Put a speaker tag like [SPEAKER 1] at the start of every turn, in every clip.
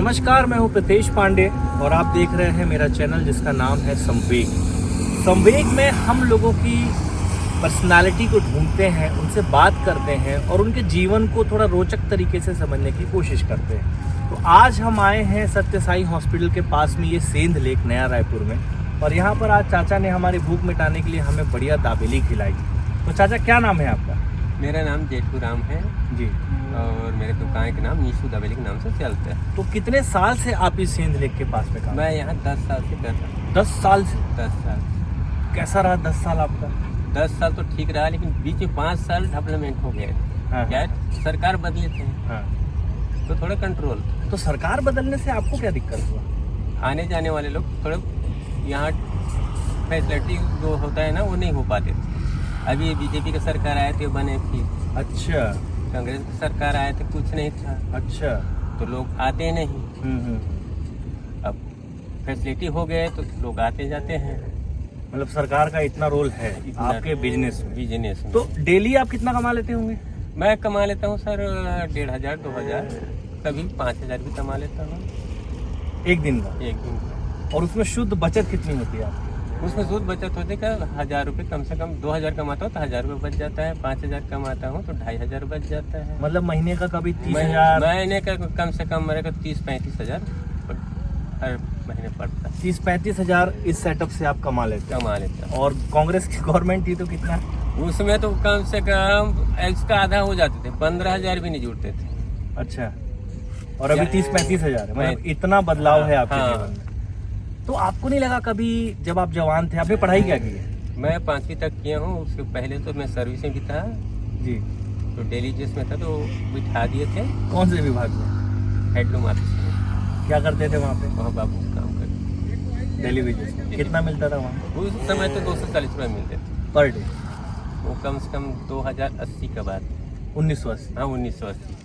[SPEAKER 1] नमस्कार, मैं हूं प्रीतेश पांडे और आप देख रहे हैं मेरा चैनल जिसका नाम है संवेग। संवेग में हम लोगों की पर्सनालिटी को ढूंढते हैं, उनसे बात करते हैं और उनके जीवन को थोड़ा रोचक तरीके से समझने की कोशिश करते हैं। तो आज हम आए हैं सत्य साई हॉस्पिटल के पास में, ये सेंध लेक नया रायपुर में, और यहाँ पर आज चाचा ने हमारी भूख मिटाने के लिए हमें बढ़िया दाबेली खिलाई। तो चाचा, क्या नाम है आपका?
[SPEAKER 2] मेरा नाम जेठू राम है
[SPEAKER 1] जी,
[SPEAKER 2] और मेरे दुकान के नाम नीशू दाबेली के नाम से चलता है।
[SPEAKER 1] तो कितने साल से आप इस सेंध लेक के पास में काम?
[SPEAKER 2] मैं यहाँ 10 साल से कर रहा हूँ।
[SPEAKER 1] 10 साल से?
[SPEAKER 2] 10 साल।
[SPEAKER 1] कैसा रहा 10 साल आपका?
[SPEAKER 2] 10 साल तो ठीक रहा, लेकिन बीच में 5 साल डेवलपमेंट हो गए।
[SPEAKER 1] हाँ,
[SPEAKER 2] क्या सरकार बदले थे,
[SPEAKER 1] हाँ।
[SPEAKER 2] तो थोड़ा कंट्रोल।
[SPEAKER 1] तो सरकार बदलने से आपको क्या दिक्कत हुआ?
[SPEAKER 2] आने जाने वाले लोग थोड़े यहाँ फैसिलिटी जो होता है ना, वो नहीं हो पाते थे। अभी बीजेपी की सरकार आए थे, बने थी।
[SPEAKER 1] अच्छा
[SPEAKER 2] कांग्रेस की सरकार आए थे, कुछ नहीं था।
[SPEAKER 1] अच्छा।
[SPEAKER 2] तो लोग आते नहीं। अब फैसिलिटी हो गए तो लोग आते जाते हैं।
[SPEAKER 1] मतलब सरकार का इतना रोल है आपके बिजनेस में?
[SPEAKER 2] बिजनेस में
[SPEAKER 1] तो डेली आप कितना कमा लेते होंगे?
[SPEAKER 2] मैं कमा लेता हूँ सर 1500 2000, कभी 5000 भी कमा लेता हूँ
[SPEAKER 1] एक दिन का?
[SPEAKER 2] एक दिन का।
[SPEAKER 1] और उसमें शुद्ध बचत कितनी होती है आपकी?
[SPEAKER 2] उसमें सूद बचत होती है 1000 रुपये, कम से कम 2000 कमाता हूँ तो 1000 रुपये बच जाता है। 5000 कमाता हूँ तो 2500 बच जाता है।
[SPEAKER 1] मतलब महीने का कभी 30,000?
[SPEAKER 2] महीने का कम से कम मेरे को 30-35 हजार हर महीने पड़ता है।
[SPEAKER 1] 30-35 हजार इस सेटअप से आप कमा लेते
[SPEAKER 2] कमा लेता
[SPEAKER 1] हैं। और कांग्रेस की गवर्नमेंट थी तो कितना?
[SPEAKER 2] उसमें तो कम से कम इसका आधा हो जाते थे, 15,000 भी नहीं जुड़ते थे।
[SPEAKER 1] अच्छा। और अभी 30-35 हजार है। मतलब इतना बदलाव है आपके
[SPEAKER 2] हाँ।
[SPEAKER 1] जीवन में। तो आपको नहीं लगा कभी, जब आप जवान थे, आपने पढ़ाई क्या की है?
[SPEAKER 2] मैं 5वीं तक किया हूँ। उसके पहले तो मैं सर्विस में भी था,
[SPEAKER 1] जी।
[SPEAKER 2] तो डेली जेस में था, तो बिठा दिए थे
[SPEAKER 1] कौन से विभाग में?
[SPEAKER 2] हेडलूम ऑफिस में।
[SPEAKER 1] क्या करते थे वहाँ पे?
[SPEAKER 2] वहाँ बाबू काम करते।
[SPEAKER 1] डेली वेजेस कितना मिलता था वहाँ
[SPEAKER 2] उस समय तो 240 रुपये मिलते थे
[SPEAKER 1] पर डे?
[SPEAKER 2] वो कम से कम 2080 का बात।
[SPEAKER 1] 1980?
[SPEAKER 2] हाँ 1980।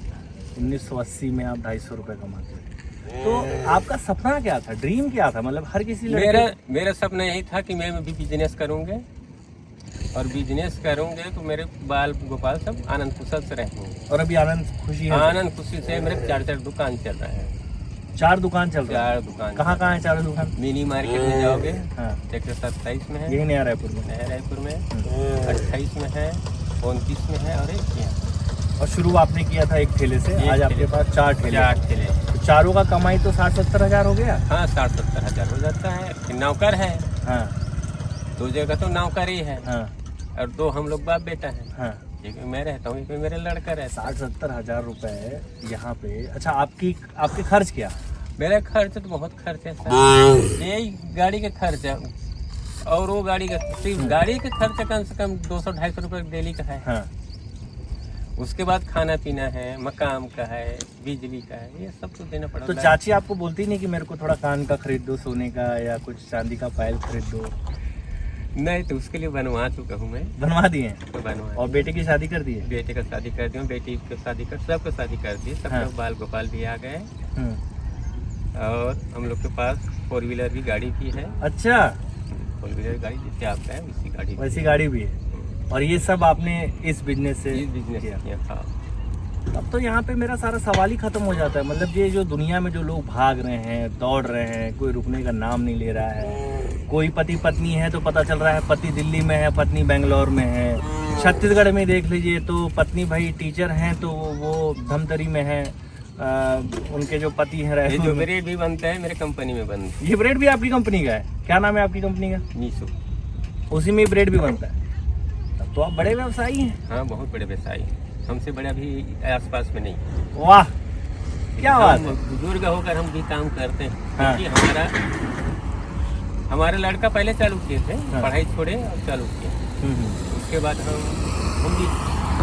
[SPEAKER 1] 1980 में आप 250 रुपये कमाते थे। तो आपका सपना क्या था, ड्रीम क्या था? मतलब हर किसी
[SPEAKER 2] मेरा सपना यही था कि मैं भी बिजनेस करूँगे, और बिजनेस करूँगे तो मेरे बाल गोपाल सब आनंद कुशल से रहेंगे।
[SPEAKER 1] और अभी आनंद खुशी है?
[SPEAKER 2] आनंद खुशी से मेरे 4 दुकान चल रहा है।
[SPEAKER 1] 4 दुकान चल रहा है?
[SPEAKER 2] 4 दुकान।
[SPEAKER 1] कहाँ कहाँ है 4 दुकान?
[SPEAKER 2] मिनी मार्केट में जाओगे,
[SPEAKER 1] हाँ।
[SPEAKER 2] सेक्टर 27 में है,
[SPEAKER 1] यही नया रायपुर में?
[SPEAKER 2] नया रायपुर में 28 में है, 29 में है, और एक यहाँ।
[SPEAKER 1] और शुरू आपने किया था एक ठेले से, आज आपके पास 4 ठेले?
[SPEAKER 2] 4 ठेले।
[SPEAKER 1] तो चारों का कमाई तो 60-70 हजार हो गया?
[SPEAKER 2] हाँ 60-70 हजार हो जाता है। नौकर है,
[SPEAKER 1] हाँ
[SPEAKER 2] 2 जगह तो नौकर ही है,
[SPEAKER 1] हाँ
[SPEAKER 2] और 2 हम लोग बाप बेटा है।
[SPEAKER 1] हाँ।
[SPEAKER 2] एक में मैं रहता हूँ, एक में मेरा लड़का रहता है।
[SPEAKER 1] 60-70 हजार रुपए यहाँ पे। अच्छा, आपके खर्च क्या?
[SPEAKER 2] मेरा खर्च तो बहुत खर्च है सर। यही गाड़ी का खर्च है, और वो गाड़ी का सिर्फ गाड़ी का खर्च कम से कम 200-250 रुपये डेली का है।
[SPEAKER 1] हाँ।
[SPEAKER 2] उसके बाद खाना पीना है, मकान का है, बिजली का है, ये सब तो देना पड़ता
[SPEAKER 1] तो
[SPEAKER 2] है।
[SPEAKER 1] चाची आपको बोलती नहीं कि मेरे को थोड़ा कान का खरीद दो, सोने का, या कुछ चांदी का पायल खरीद दो?
[SPEAKER 2] नहीं, तो उसके लिए बनवा चुका हूँ मैं।
[SPEAKER 1] बनवा दिए हैं?
[SPEAKER 2] तो बनवा।
[SPEAKER 1] और बेटे की शादी कर दी है?
[SPEAKER 2] बेटे का शादी कर दी हूँ, बेटी की शादी कर, सबका शादी कर दी। सब
[SPEAKER 1] हाँ।
[SPEAKER 2] लोग बाल गोपाल भी आ गए,
[SPEAKER 1] हम्म।
[SPEAKER 2] और हम लोग के पास 4 व्हीलर भी गाड़ी भी है।
[SPEAKER 1] अच्छा,
[SPEAKER 2] 4 व्हीलर गाड़ी जिससे आपका है उसी गाड़ी भी
[SPEAKER 1] वैसी
[SPEAKER 2] है।
[SPEAKER 1] गाड़ी भी है? और ये सब आपने इस बिजनेस से
[SPEAKER 2] इस बिजनेस किया था।
[SPEAKER 1] अब तो यहाँ पे मेरा सारा सवाल ही खत्म हो जाता है। मतलब ये जो दुनिया में जो लोग भाग रहे हैं, दौड़ रहे हैं, कोई रुकने का नाम नहीं ले रहा है। कोई पति पत्नी है तो पता चल रहा है पति दिल्ली में है, पत्नी बेंगलोर में है। छत्तीसगढ़ में देख लीजिए तो पत्नी भाई टीचर हैं तो वो धमतरी में है, उनके जो पति हैं
[SPEAKER 2] ये जो ब्रेड भी बनता है मेरे कंपनी में बनता है।
[SPEAKER 1] ये ब्रेड भी आपकी कंपनी का है? क्या नाम है आपकी कंपनी का?
[SPEAKER 2] नीशू।
[SPEAKER 1] उसी में ब्रेड भी बनता है? तब तो आप बड़े व्यवसायी हैं।
[SPEAKER 2] हाँ बहुत बड़े व्यवसायी हैं, हमसे बड़ा भी आसपास में नहीं।
[SPEAKER 1] वाह, क्या बात है।
[SPEAKER 2] बुजुर्ग होकर हम भी काम करते हैं।
[SPEAKER 1] हाँ।
[SPEAKER 2] क्योंकि हमारा लड़का पहले चालू किए थे,
[SPEAKER 1] हाँ।
[SPEAKER 2] पढ़ाई छोड़े और चालू किए। उसके बाद हम भी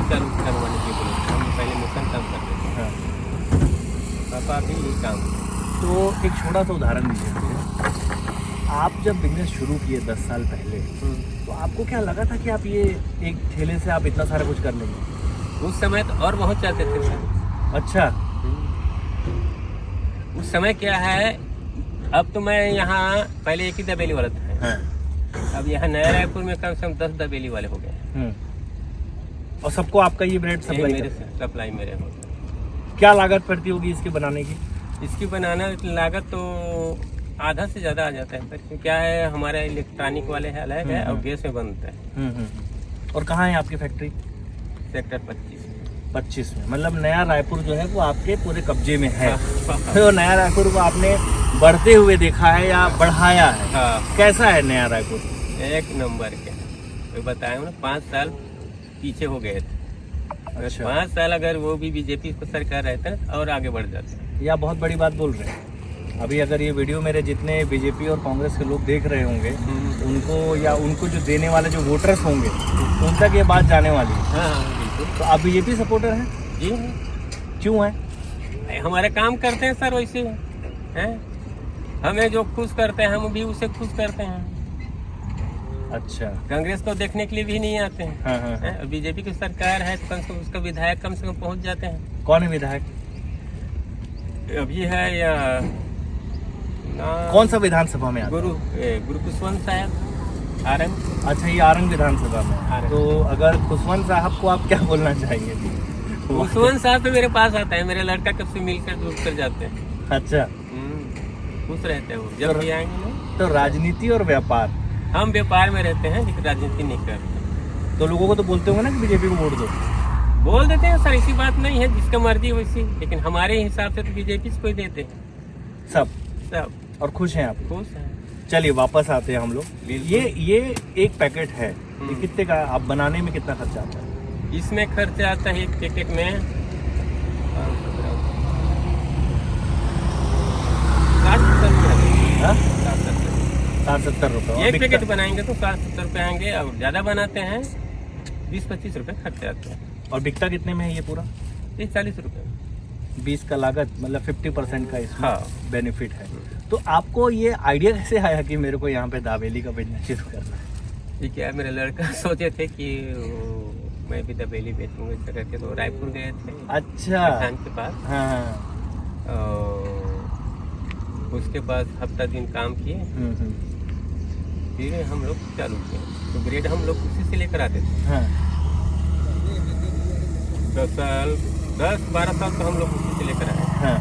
[SPEAKER 2] चालू करवाने के लिए हम पहले मिशन काम करते थे।
[SPEAKER 1] हाँ।
[SPEAKER 2] पापा भी यही काम।
[SPEAKER 1] तो एक छोटा सा उदाहरण दीजिए। आप जब बिजनेस शुरू किए 10 साल पहले, तो आपको क्या लगा था कि आप ये एक ठेले से आप इतना सारा कुछ कर लेंगे?
[SPEAKER 2] उस समय तो और बहुत चलते थे सर।
[SPEAKER 1] अच्छा।
[SPEAKER 2] उस समय क्या है, अब तो मैं यहाँ पहले एक ही दाबेली वाला था।
[SPEAKER 1] हाँ।
[SPEAKER 2] अब यहाँ नया रायपुर में कम से कम 10 दाबेली वाले हो गए।
[SPEAKER 1] और सबको आपका ये ब्रेड
[SPEAKER 2] मेरे सप्लाई मेरे होता है।
[SPEAKER 1] क्या लागत पड़ती होगी इसके बनाने की?
[SPEAKER 2] इसकी बनाना लागत तो आधा से ज्यादा आ जाता है सर। क्या है, हमारा इलेक्ट्रॉनिक वाले है अलग है और गैस में बनता है।
[SPEAKER 1] और कहाँ है आपकी फैक्ट्री?
[SPEAKER 2] सेक्टर
[SPEAKER 1] 25 में। मतलब नया रायपुर जो है वो आपके पूरे कब्जे में है। तो नया रायपुर को आपने बढ़ते हुए देखा है या बढ़ाया है?
[SPEAKER 2] हाँ,
[SPEAKER 1] कैसा है नया रायपुर?
[SPEAKER 2] एक नंबर के। तो बताया ना 5 साल पीछे हो गए थे।
[SPEAKER 1] अच्छा।
[SPEAKER 2] 5 साल अगर वो भी बीजेपी को सरकार रहता है और आगे बढ़ जाते।
[SPEAKER 1] या बहुत बड़ी बात बोल रहे हैं। अभी अगर ये वीडियो मेरे जितने बीजेपी और कांग्रेस के लोग देख रहे होंगे उनको या उनको जो देने वाले जो वोटर्स होंगे उन तक ये बात जाने वाली है।
[SPEAKER 2] हाँ बिल्कुल।
[SPEAKER 1] तो आप बीजेपी सपोर्टर हैं?
[SPEAKER 2] जी
[SPEAKER 1] क्यों है?
[SPEAKER 2] हमारे काम करते हैं सर वैसे हैं। हमें जो खुश करते हैं हम भी उसे खुश करते हैं।
[SPEAKER 1] अच्छा।
[SPEAKER 2] कांग्रेस को देखने के लिए भी नहीं आते हैं।
[SPEAKER 1] हाँ।
[SPEAKER 2] बीजेपी की सरकार है तो कम से कम उसका विधायक कम से कम पहुंच जाते हैं।
[SPEAKER 1] कौन है विधायक?
[SPEAKER 2] अभी है या
[SPEAKER 1] कौन सा विधानसभा में आता है?
[SPEAKER 2] गुरु खुशवंत साहब आरंग।
[SPEAKER 1] अच्छा, ये आरंग विधानसभा में।
[SPEAKER 2] आरंग।
[SPEAKER 1] तो अगर खुशवंत साहब को आप क्या बोलना चाहेंगे?
[SPEAKER 2] खुशवंत साहब तो मेरे पास आता है, मेरे लड़का कब से मिलकर दूर कर जाते हैं।
[SPEAKER 1] अच्छा।
[SPEAKER 2] खुश रहते हैं वो जब भी आएंगे ना।
[SPEAKER 1] तो राजनीति और व्यापार?
[SPEAKER 2] हम व्यापार में रहते हैं लेकिन राजनीति नहीं करते।
[SPEAKER 1] तो लोगों को तो बोलते होंगे ना कि बीजेपी को वोट दो?
[SPEAKER 2] बोल देते हैं सर, ऐसी बात नहीं है, जिसका मर्जी वैसी। लेकिन हमारे हिसाब से तो बीजेपी को ही देते हैं सब।
[SPEAKER 1] और खुश हैं आप?
[SPEAKER 2] खुश हैं।
[SPEAKER 1] चलिए वापस आते हैं हम लोग। ये एक पैकेट है, ये कितने का? आप बनाने में कितना खर्चा आता है?
[SPEAKER 2] इसमें खर्चा आता है एक पैकेट में
[SPEAKER 1] 60-70 रुपये।
[SPEAKER 2] एक पैकेट बनाएंगे तो 60-70 रुपये आएंगे। और ज्यादा बनाते हैं 20-25 रुपये खर्चे आते हैं।
[SPEAKER 1] और बिकता कितने में है ये पूरा?
[SPEAKER 2] 30-40 रुपये।
[SPEAKER 1] 20 का लागत, मतलब 50% का इसमें
[SPEAKER 2] हाँ।
[SPEAKER 1] बेनिफिट है। तो आपको ये आइडिया कैसे आया कि मेरे को यहाँ पे दाबेली का बिजनेस शुरू करना है?
[SPEAKER 2] ठीक है, मेरे लड़का सोचे थे कि मैं भी दाबेली बेचूंगा इस तरह के। तो रायपुर गए थे।
[SPEAKER 1] अच्छा।
[SPEAKER 2] खान के पास।
[SPEAKER 1] हाँ।
[SPEAKER 2] उसके बाद हफ्ता दिन काम किए, फिर हम लोग चालू किए। तो ब्रेड हम लोग उसी से लेकर आते थे।
[SPEAKER 1] हाँ।
[SPEAKER 2] 10-12 साल तो हम लोग उसी से लेकर आए।
[SPEAKER 1] हाँ।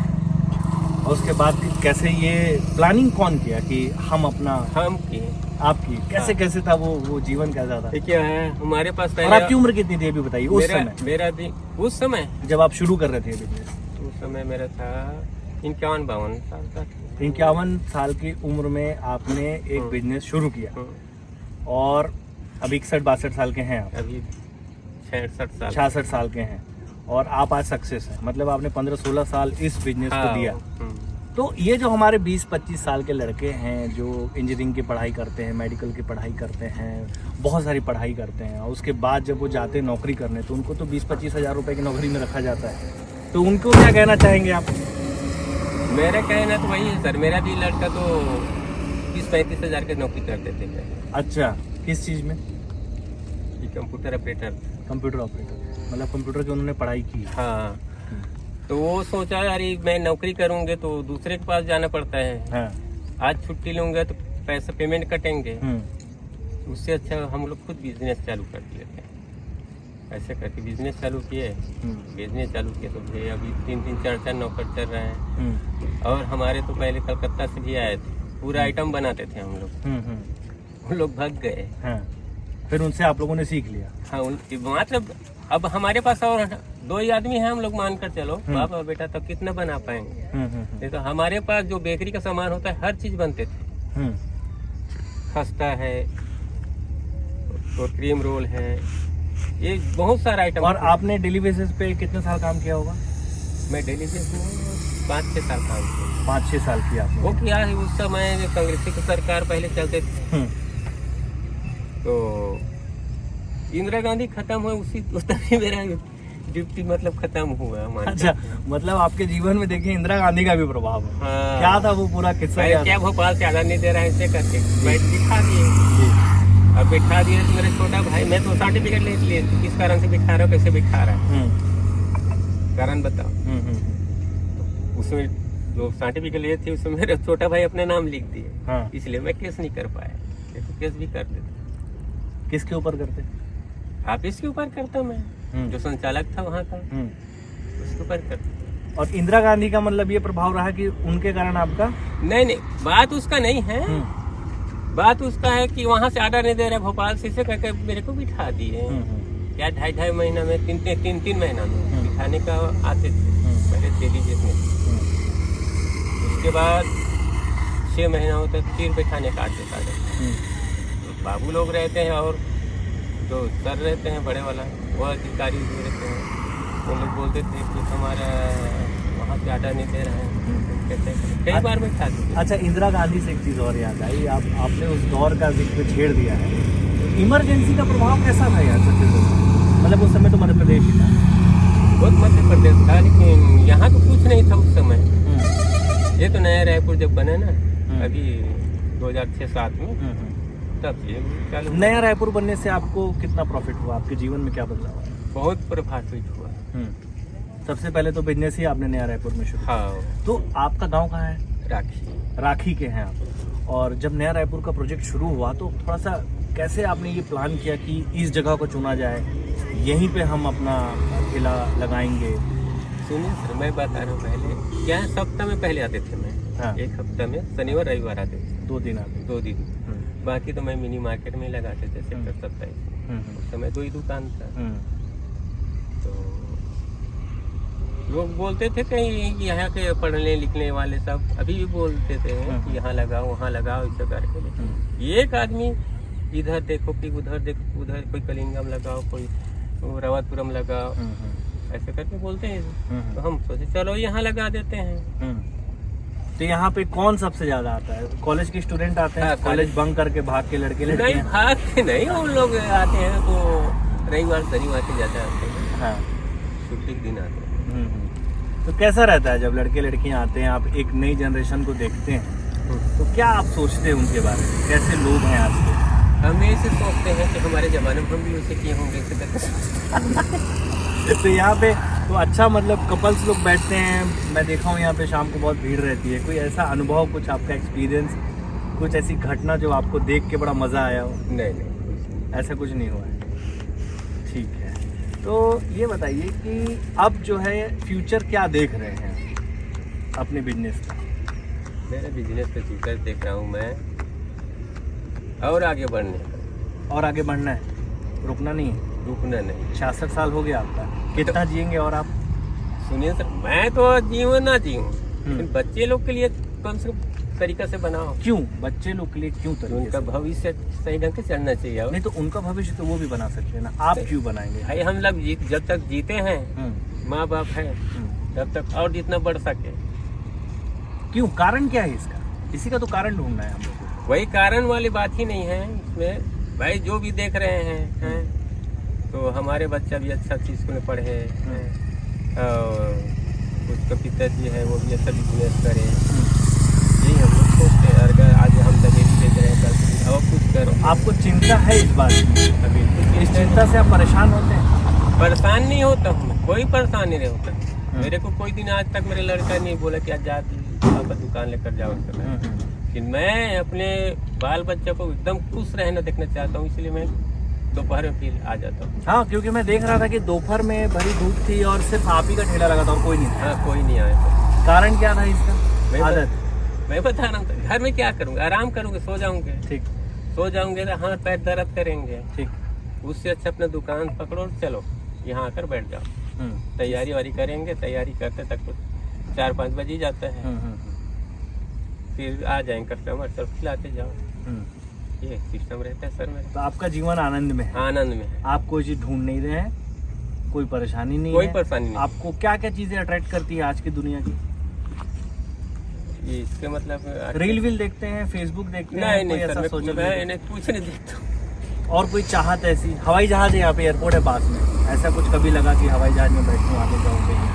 [SPEAKER 1] और उसके बाद कैसे ये प्लानिंग कौन किया कि हम अपना?
[SPEAKER 2] हम किए।
[SPEAKER 1] आपकी कैसे?
[SPEAKER 2] हाँ।
[SPEAKER 1] कैसे था वो जीवन कैसा था?
[SPEAKER 2] क्या है, हमारे पास
[SPEAKER 1] और
[SPEAKER 2] पहले।
[SPEAKER 1] आपकी उम्र कितनी थी अभी बताइए उस समय?
[SPEAKER 2] मेरा दिन उस समय
[SPEAKER 1] जब आप शुरू कर रहे थे बिजनेस?
[SPEAKER 2] उस समय मेरा था 51-52 साल का।
[SPEAKER 1] 51 साल की उम्र में आपने एक बिजनेस शुरू किया और अभी 61-62 साल के हैं आप?
[SPEAKER 2] अभी 66
[SPEAKER 1] साल के हैं और आप आज सक्सेस हैं। मतलब आपने 15-16 साल इस बिजनेस को दिया। तो ये जो हमारे 20-25 साल के लड़के हैं जो इंजीनियरिंग की पढ़ाई करते हैं, मेडिकल की पढ़ाई करते हैं, बहुत सारी पढ़ाई करते हैं, और उसके बाद जब वो जाते हैं नौकरी करने तो उनको तो 20-25 हज़ार रुपये की नौकरी में रखा जाता है। तो उनको क्या कहना चाहेंगे आप?
[SPEAKER 2] मेरा कहना तो वही है सर, मेरा भी लड़का तो 30-35 हज़ार की नौकरी करते थे।
[SPEAKER 1] अच्छा, किस चीज़ में?
[SPEAKER 2] Computer operator.
[SPEAKER 1] कंप्यूटर ऑपरेटर, मतलब कंप्यूटर की उन्होंने पढ़ाई की?
[SPEAKER 2] हाँ। तो वो सोचा अरे मैं नौकरी करूंगे तो दूसरे के पास जाना पड़ता है।
[SPEAKER 1] हाँ।
[SPEAKER 2] आज छुट्टी लूंगा तो पैसा पेमेंट कटेंगे। उससे अच्छा हम लोग खुद बिजनेस चालू कर लेते हैं। ऐसे करके बिजनेस चालू किए। तो फिर अभी 3-3, 4-4 नौकर चल रहे हैं। और हमारे तो पहले कलकत्ता से भी आए थे, पूरा आइटम बनाते थे हम लोग। वो लोग भाग गए।
[SPEAKER 1] हाँ। फिर उनसे आप लोगों ने सीख लिया?
[SPEAKER 2] हाँ, मतलब अब हमारे पास और 2 ही आदमी हैं हम लोग, मानकर चलो बाप और बेटा, तब कितना बना पाएंगे? नहीं तो हमारे पास जो बेकरी का सामान होता है हर चीज बनते थे। खस्ता है तो क्रीम रोल है, ये बहुत सारा आइटम।
[SPEAKER 1] और आपने डेली बेसिस पे कितने साल काम किया होगा?
[SPEAKER 2] मैं डेली बेसिस में 5-6 साल काम किया।
[SPEAKER 1] 5-6 साल किया आपने?
[SPEAKER 2] वो क्या है, उस समय कांग्रेस की सरकार पहले चलते थे। तो इंदिरा गांधी खत्म हुआ उस तभी मेरा ड्यूटी मतलब खत्म हुआ।
[SPEAKER 1] अच्छा, मतलब आपके जीवन में देखिए इंदिरा गांधी का भी प्रभाव है।
[SPEAKER 2] हाँ।
[SPEAKER 1] क्या था वो पूरा किस्सा?
[SPEAKER 2] क्या भोपाल से आजाद नहीं दे रहा है ऐसे करके बिठा दिए। अब बिठा दिए तो मेरा छोटा भाई, मैं तो सर्टिफिकेट ले लिए, किस कारण से बिठा रहा हो, कैसे बिठा रहा है, कारण बताओ। उसमें जो सर्टिफिकेट लिए थे उसमें मेरा छोटा भाई अपना नाम लिख दिए।
[SPEAKER 1] हाँ।
[SPEAKER 2] इसलिए मैं केस नहीं कर पाया, तो केस भी कर देते।
[SPEAKER 1] किसके ऊपर करते?
[SPEAKER 2] ऑफिस के ऊपर करता मैं, जो संचालक था वहाँ का, उसके ऊपर करता।
[SPEAKER 1] और इंदिरा गांधी का मतलब ये प्रभाव रहा कि उनके कारण आपका?
[SPEAKER 2] नहीं, बात उसका नहीं है। बात उसका है कि वहाँ से ऑर्डर नहीं दे रहे, भोपाल से इसे करके मेरे को बिठा दिए। क्या 2.5 महीना में, 3 महीना में बिठाने का आते थे पहले दिल्ली में। उसके बाद 6 महीना होता फिर बिठाने का आते सारे। तो बाबू लोग रहते हैं और जो सर रहते हैं बड़े वाला, वो अधिकारी जो रहते हैं, वो लोग बोलते थे कि हमारा वहाँ से ऑर्डर नहीं दे रहे हैं। कई बार मैं खा दी।
[SPEAKER 1] अच्छा, इंदिरा गांधी से एक चीज़ और याद आई, आपने उस दौर का जिक्र छेड़ दिया है। इमरजेंसी का प्रभाव कैसा था यार छत्तीसगढ़ में? मतलब उस समय तो मध्य प्रदेश ही था।
[SPEAKER 2] बहुत मध्य प्रदेश था, लेकिन यहाँ तो कुछ नहीं था उस समय। ये तो नया रायपुर जब बने ना, अभी 2006-07 में, तब ये चालू।
[SPEAKER 1] नया रायपुर बनने से आपको कितना प्रॉफिट हुआ? आपके जीवन में क्या बदलाव आया?
[SPEAKER 2] बहुत प्रभावित हुआ।
[SPEAKER 1] सबसे पहले तो बिजनेस ही आपने नया रायपुर में शुरू किया।
[SPEAKER 2] हाँ।
[SPEAKER 1] तो आपका गांव कहाँ है? राखी के हैं आप। और जब नया रायपुर का प्रोजेक्ट शुरू हुआ तो थोड़ा सा कैसे आपने ये प्लान किया कि इस जगह को चुना जाए, यहीं पे हम अपना ठेला लगाएंगे?
[SPEAKER 2] सुनिए सर, मैं बता रहा हूँ, पहले क्या है, सप्ताह में पहले आते थे मैं। हाँ। एक हफ्ता में शनिवार रविवार आते थे।
[SPEAKER 1] 2 दिन आते?
[SPEAKER 2] 2 दिन। बाकी तो मैं मिनी मार्केट में लगाते थे सेक्टर 27। उस समय 2 ही दुकान था। तो लोग बोलते थे कहीं यहाँ के पढ़ने लिखने वाले सब अभी भी बोलते थे कि यहाँ लगाओ वहाँ लगाओ, ऐसा करके। एक आदमी इधर देखो कि उधर देखो, उधर कोई कलिंगम लगाओ, कोई रवतपुरम लगाओ, ऐसे करके बोलते हैं। तो हम सोचे चलो यहाँ लगा देते हैं।
[SPEAKER 1] तो यहाँ पे कौन सबसे ज्यादा आता है? कॉलेज के स्टूडेंट आते हैं? कॉलेज बंक करके भाग के लड़के
[SPEAKER 2] नहीं भागते नहीं, उन लोग आते हैं तो रविवार शनिवार के ज्यादा आते हैं। हाँ, छुट्टी के दिन आते हैं।
[SPEAKER 1] तो कैसा रहता है जब लड़के लड़कियां आते हैं, आप एक नई जनरेशन को देखते हैं, तो क्या आप सोचते हैं उनके बारे में? कैसे लोग हैं आज के?
[SPEAKER 2] हम ऐसे सोचते हैं कि हमारे जमाने में हम भी वैसे किए होंगे, ऐसे करके।
[SPEAKER 1] तो यहाँ पे तो अच्छा, मतलब कपल्स लोग बैठते हैं, मैं देखा हूँ यहाँ पे शाम को बहुत भीड़ रहती है। कोई ऐसा अनुभव, कुछ आपका एक्सपीरियंस, कुछ ऐसी घटना जो आपको देख के बड़ा मज़ा आया हो?
[SPEAKER 2] नहीं,
[SPEAKER 1] ऐसा कुछ नहीं हुआ है। ठीक है, तो ये बताइए कि अब जो है फ्यूचर क्या देख रहे हैं अपने बिजनेस का?
[SPEAKER 2] मेरे बिजनेस का फ्यूचर देख रहा हूँ मैं, और आगे बढ़ने का।
[SPEAKER 1] और आगे बढ़ना है, रुकना नहीं है?
[SPEAKER 2] रुकना नहीं।
[SPEAKER 1] 66 साल हो गया आपका, कितना जिएंगे और आप?
[SPEAKER 2] सुनिए सर, मैं तो जीऊँ ना जीऊँ, लेकिन बच्चे लोग के लिए कम से कम तरीका से बनाओ।
[SPEAKER 1] क्यों बच्चे लोग के लिए? क्यों तरीके?
[SPEAKER 2] उनका भविष्य सही ढंग से चलना चाहिए।
[SPEAKER 1] नहीं तो उनका भविष्य तो वो भी बना सकते हैं ना, आप क्यों बनाएंगे?
[SPEAKER 2] भाई हम लोग जब तक जीते हैं, माँ बाप है, तब तक और जितना बढ़ सके।
[SPEAKER 1] क्यों? कारण क्या है इसका? इसी का तो कारण ढूंढना है हम लोग को।
[SPEAKER 2] वही कारण वाली बात ही नहीं है इसमें। भाई जो भी देख रहे हैं तो हमारे बच्चा भी अच्छा स्कूल में पढ़े और उसका पिताजी है वो भी अच्छा बिजनेस करे, यही हम लोग सोचते हैं। अगर आज हम दहेज बेच रहे हैं, कल और कुछ करो।
[SPEAKER 1] आपको चिंता है इस बात की? अभी इस चिंता से आप परेशान होते हैं?
[SPEAKER 2] परेशान नहीं होता हूँ, कोई परेशान नहीं होता। मेरे को कोई दिन आज तक मेरे लड़का नहीं बोला कि आज जा दुकान लेकर जाओ। कि मैं अपने बाल बच्चे को एकदम खुश रहना देखना चाहता हूँ, इसलिए मैं दोपहर में फिर आ जाता हूँ।
[SPEAKER 1] हाँ, क्योंकि मैं देख रहा था कि दोपहर में भरी धूप थी और सिर्फ आप ही का ठेला लगा था और कोई नहीं था।
[SPEAKER 2] हाँ, कोई नहीं आया।
[SPEAKER 1] कारण क्या था इसका? आदत?
[SPEAKER 2] मैं बता रहा हूँ, घर में क्या करूँगा, आराम करूँगा, सो जाऊँगे।
[SPEAKER 1] ठीक,
[SPEAKER 2] सो जाऊँगे तो हाथ पैर दर्द करेंगे।
[SPEAKER 1] ठीक,
[SPEAKER 2] उससे अच्छा अपना दुकान पकड़ो, चलो यहाँ आकर बैठ जाओ, तैयारी वारी करेंगे। तैयारी करते तक तो 4-5 बज ही जाता है। फिर आ जाएंगे कस्टमर, सब खिलाते जाओ। ये सिस्टम रहता है सर मेरा।
[SPEAKER 1] तो आपका जीवन आनंद में है?
[SPEAKER 2] आनंद में है।
[SPEAKER 1] आप कोई चीज ढूंढ नहीं रहे हैं, कोई परेशानी नहीं
[SPEAKER 2] कोई
[SPEAKER 1] है?
[SPEAKER 2] परेशानी नहीं।
[SPEAKER 1] आपको क्या क्या चीजें अट्रैक्ट करती है आज की दुनिया की?
[SPEAKER 2] ये इसके मतलब
[SPEAKER 1] रील वील देखते हैं, फेसबुक देखते हैं?
[SPEAKER 2] नहीं सर, मैं कुछ नहीं देखता।
[SPEAKER 1] और कोई चाहत ऐसी? हवाई जहाज है यहाँ पे, एयरपोर्ट है पास में, ऐसा कुछ कभी लगा कि हवाई जहाज में बैठूं, आगे जाऊँ?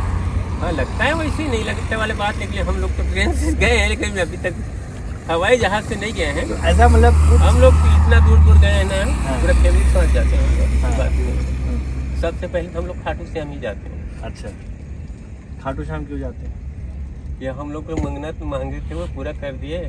[SPEAKER 2] हाँ लगता है, वैसे नहीं लगता वाले बात, लेकिन हम लोग तो ट्रेन से गए हैं, लेकिन अभी तक हवाई जहाज से नहीं गए हैं।
[SPEAKER 1] तो ऐसा मतलब
[SPEAKER 2] हम लोग इतना दूर दूर गए हैं ना, पूरा फैमिली के साथ जाते हैं। बात नहीं, सबसे पहले तो हम लोग खाटू श्याम ही जाते हैं।
[SPEAKER 1] अच्छा, खाटू श्याम क्यों जाते हैं?
[SPEAKER 2] ये हम लोग को मन्नत मांगे थे, वो पूरा कर दिए,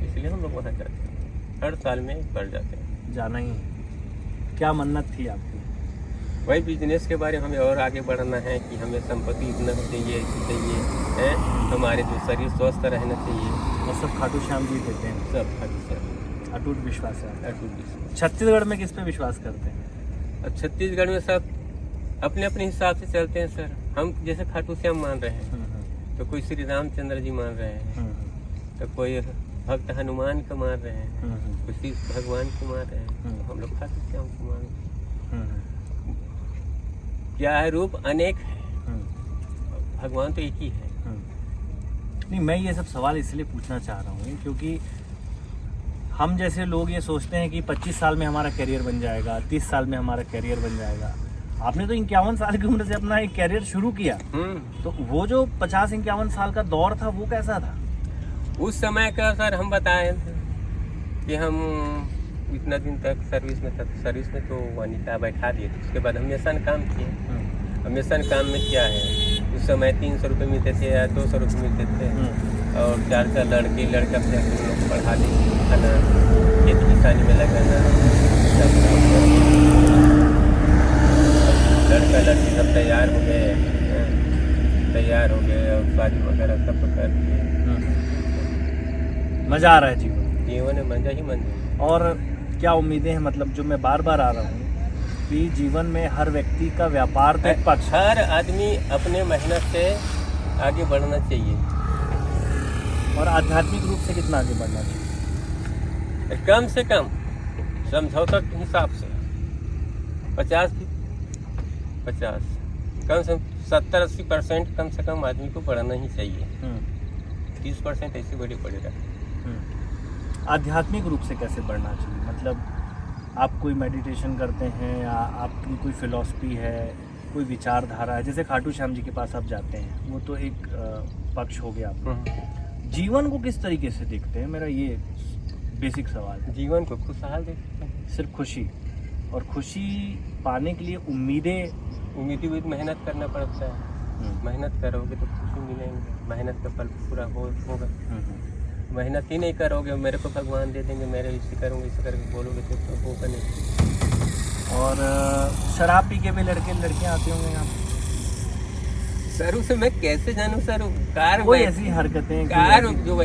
[SPEAKER 2] इसलिए हम लोग वहाँ जाते हैं। हर साल में एक बार जाते हैं।
[SPEAKER 1] जाना ही है। क्या मन्नत थी आपकी?
[SPEAKER 2] वही बिजनेस के बारे में हमें और आगे बढ़ना है कि हमें संपत्ति इतना चाहिए, है, हमारे जो शरीर स्वस्थ रहना चाहिए।
[SPEAKER 1] और सब खाटू श्याम जी देते हैं,
[SPEAKER 2] सब खाटू श्याम,
[SPEAKER 1] अटूट विश्वास है।
[SPEAKER 2] अटूट विश्वास।
[SPEAKER 1] छत्तीसगढ़ में किस पे विश्वास करते हैं?
[SPEAKER 2] अब छत्तीसगढ़ में सब अपने अपने हिसाब से चलते हैं सर। हम जैसे खाटू श्याम मान रहे हैं तो कोई श्री रामचंद्र जी मान रहे हैं, तो कोई भक्त हनुमान को मान रहे हैं, कोई शिव भगवान को मान रहे हैं, तो हम लोग खाटू श्याम को मान रहे हैं। क्या है, रूप अनेक है, भगवान तो एक ही है।
[SPEAKER 1] नहीं, मैं ये सब सवाल इसलिए पूछना चाह रहा हूँ क्योंकि हम जैसे लोग ये सोचते हैं कि 25 साल में हमारा करियर बन जाएगा, 30 साल में हमारा करियर बन जाएगा। आपने तो 51 साल की उम्र से अपना एक करियर शुरू किया, तो वो जो 50-51 साल का दौर था वो कैसा था?
[SPEAKER 2] उस समय का सर हम बताए कि हम इतना दिन तक सर्विस में था, सर्विस में तो वनिता बैठा दिए थे। उसके बाद हम मिशन काम किए। अब मिशन काम में क्या है, उस समय 300 रुपये मिलते थे या 200 रुपये मिलते थे, और 4 लड़के लड़का अपने लोग पढ़ा दें, खाना खेती किसानी में लगाना, लड़का लड़की सब तैयार हो गए और शादी वगैरह सब कर दिए।
[SPEAKER 1] मजा आ रहा है जीवन?
[SPEAKER 2] जीवन में मजा ही मजा।
[SPEAKER 1] और क्या उम्मीदें हैं, मतलब जो मैं बार बार आ रहा हूँ कि जीवन में हर व्यक्ति का व्यापार तो एक पक्ष,
[SPEAKER 2] हर आदमी अपने मेहनत से आगे बढ़ना चाहिए।
[SPEAKER 1] और आध्यात्मिक रूप से कितना आगे बढ़ना चाहिए?
[SPEAKER 2] कम से कम समझौता के हिसाब से 50 कम से 70-80% कम से कम आदमी को बढ़ना ही चाहिए। 30% ऐसे बड़े पड़ेगा।
[SPEAKER 1] आध्यात्मिक रूप से कैसे बढ़ना चाहिए? मतलब आप कोई मेडिटेशन करते हैं या आपकी कोई फिलॉसफी है, कोई विचारधारा है? जैसे खाटू श्याम जी के पास आप जाते हैं, वो तो एक पक्ष हो गया। आप जीवन को किस तरीके से देखते हैं? मेरा ये बेसिक सवाल है।
[SPEAKER 2] जीवन को खुशहाल देखते हैं,
[SPEAKER 1] सिर्फ खुशी, और खुशी पाने के लिए उम्मीदें
[SPEAKER 2] मेहनत करना पड़ता है। मेहनत करोगे तो खुशी मिलेंगे, मेहनत का फल पूरा होगा। मेहनत ही नहीं करोगे, मेरे को भगवान दे देंगे, मेरे इसे करूँगी इसे करके बोलोगे तो होगा नहीं।
[SPEAKER 1] और शराब पी के भी लड़के लड़कियाँ आते होंगे यहाँ पे?
[SPEAKER 2] सर उसे मैं कैसे जानूँ सर? कार
[SPEAKER 1] कोई ऐसी हरकतें,
[SPEAKER 2] कार जो वो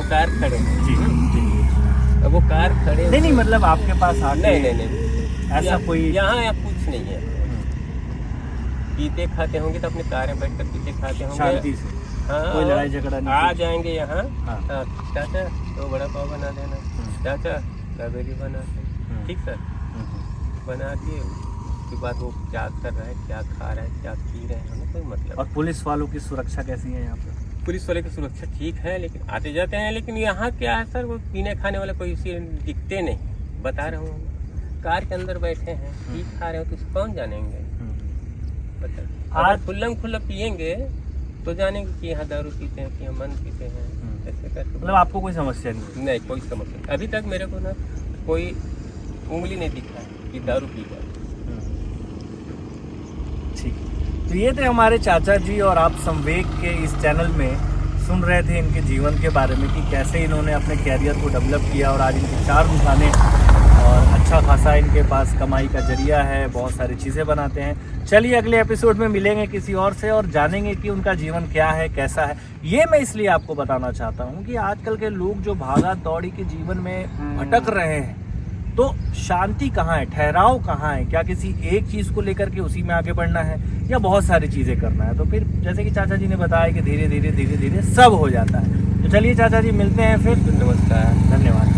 [SPEAKER 2] कार खड़े
[SPEAKER 1] जी,
[SPEAKER 2] वो कार खड़े
[SPEAKER 1] नहीं, मतलब आपके पास आके
[SPEAKER 2] नहीं
[SPEAKER 1] ऐसा कोई
[SPEAKER 2] यहाँ कुछ नहीं है। पीते खाते होंगे तो अपने कार में बैठ कर पीते खाते होंगे
[SPEAKER 1] शांति से, कोई लड़ाई झगड़ा नहीं।
[SPEAKER 2] आ जाएंगे यहाँ,
[SPEAKER 1] हाँ।
[SPEAKER 2] चाचा तो बड़ा पाव बना देना, चाचा दाबेली बना देना, ठीक सर, बना के उसके बाद वो क्या कर रहा है, क्या खा रहा है, क्या पी रहे हैं, हमें कोई मतलब।
[SPEAKER 1] और पुलिस वालों की सुरक्षा कैसी है यहाँ पर?
[SPEAKER 2] पुलिस वाले की सुरक्षा ठीक है, लेकिन आते जाते हैं। लेकिन यहाँ क्या है सर, वो पीने खाने वाले कोई इसी दिखते नहीं। बता रहा हूँ, कार के अंदर बैठे हैं, पी खा रहे हो तो कौन जानेंगे? आज खुल्लम खुल्ला पियेंगे तो जानेंगे कि यहाँ दारू पीते हैं, कि यहाँ मन पीते हैं, ऐसे करके।
[SPEAKER 1] मतलब आपको कोई समस्या नहीं?
[SPEAKER 2] नहीं, कोई समस्या नहीं। अभी तक मेरे को ना कोई उंगली नहीं दिखा है कि दारू पी गया।
[SPEAKER 1] ठीक, तो ये थे हमारे चाचा जी, और आप संवेग के इस चैनल में सुन रहे थे इनके जीवन के बारे में कि कैसे इन्होंने अपने कैरियर को डेवलप किया, और आज इनकी 4 दुकानें और अच्छा खासा इनके पास कमाई का जरिया है, बहुत सारी चीज़ें बनाते हैं। चलिए अगले एपिसोड में मिलेंगे किसी और से और जानेंगे कि उनका जीवन क्या है, कैसा है। ये मैं इसलिए आपको बताना चाहता हूँ कि आजकल के लोग जो भागा दौड़ी के जीवन में भटक रहे हैं, तो शांति कहाँ है, ठहराव कहाँ है? क्या किसी एक चीज़ को लेकर के उसी में आगे बढ़ना है, या बहुत सारी चीज़ें करना है? तो फिर जैसे कि चाचा जी ने बताया कि धीरे धीरे सब हो जाता है। तो चलिए चाचा जी, मिलते हैं फिर।
[SPEAKER 2] नमस्कार,
[SPEAKER 1] धन्यवाद।